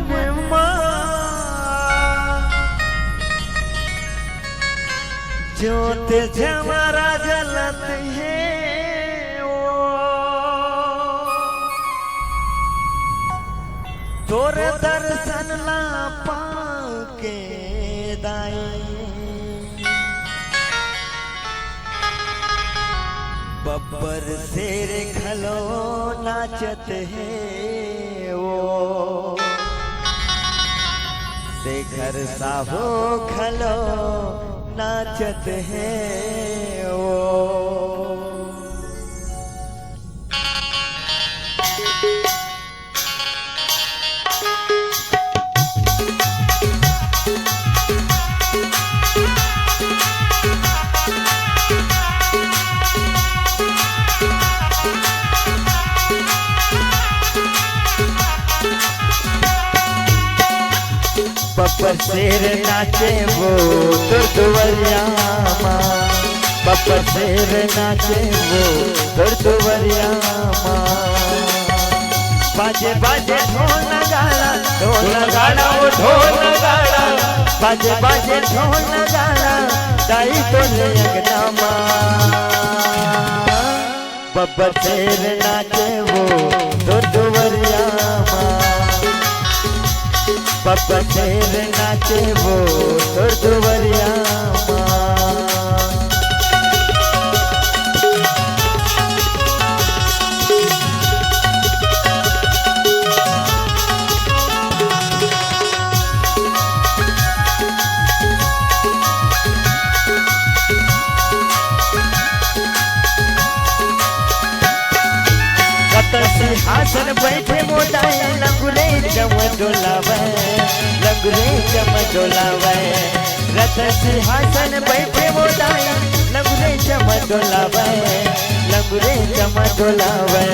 मन ज्योत हमारा जलत है वो तोर दर्शन ला पाके दाई बब्बर शेर खलो नाचत है वो शेखर साहू खलो नाचत है वो। बब्बर शेर नाचे वो दुर्दुवरिया माँ बब्बर शेर नाचे वो दुर्दुवरिया माँ बाजे बाजे ढोल नगाड़ा वो ढोल नगाड़ा बाजे बाजे ढोल नगाड़ा दाई तो ले अंगना माँ बब्बर शेर नाचे वो दुर्दुवरिया माँ बब्बर शेर नाचे वो दुर्दुवरिया माँ। सिंहासन बैठे मोटाई लंगुरे चम डोलावे लंगुरे चम डोलावे रथ सिंहासन बैठे मोटाई लंगुरे चम डोलावे लंगुरे चम डोलावे।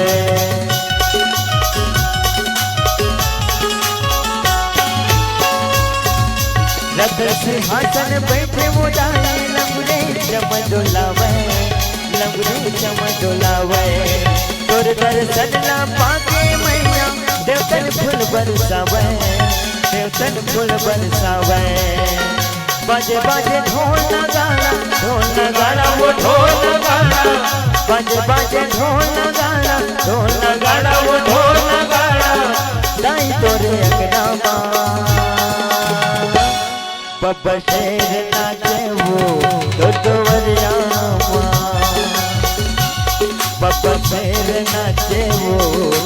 रथ सिंहासन बैठे मोटाई लंगुरे चम डोलावे लंगुरे चम डोलावे तोर दर्शन ला पाके मैया देवतन फूल बरसावे देवतन फूल बरसावे बाजे बाजे ढोल नगाड़ा वो ढोल नगाड़ा बाजे बाजे ढोल नगाड़ा वो ढोल नगाड़ा दाई तोरे अंगना माँ बब्बर शेर नाचे वो दुर्दुवरिया माँ बब्बर शेर नाचे वो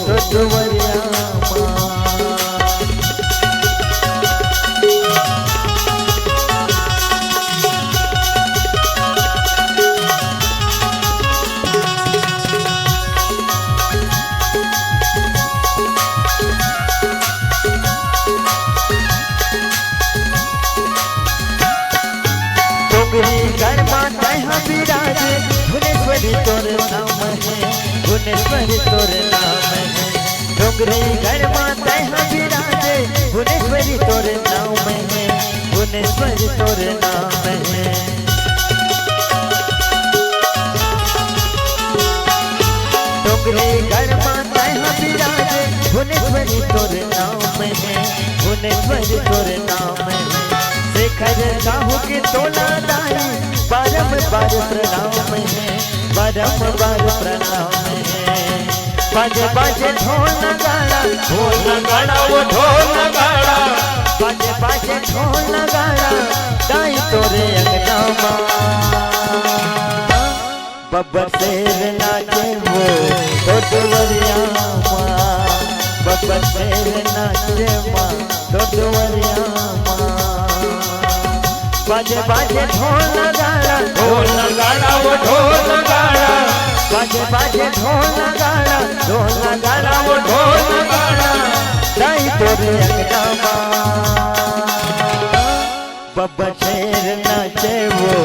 दुर्दुवरिया माँ। विराजे भुवनेश्वरी तोर नाम है भुवनेश्वरी तोर नाम है डोंगरी घर माता विराजे भुवनेश्वरी तोर नाम है भुवनेश्वरी तोर नाम है। डोंगरी घर माता विराजे भुवनेश्वरी तोर नाम है भुवनेश्वरी तोर नाम है। शेखर साहू के तोला दाई बारंबार प्रणाम है बारंबार प्रणाम है। बाजे बाजे ढोल नगाड़ा वो ढोल नगाड़ा बाजे बाजे ढोल नगाड़ा दाई तोरे अंगना माँ बब्बर शेर नाचे वो दुर्दुवरिया माँ बब्बर शेर नाचे माँ दुर्दुवरिया माँ बाजे बाजे ढोल नगाड़ा वो ढोल नगाड़ा बाजे बाजे ढोल नगाड़ा वो ढोल नगाड़ा दाई तोरे अंगना माँ बब्बर शेर नाचे वो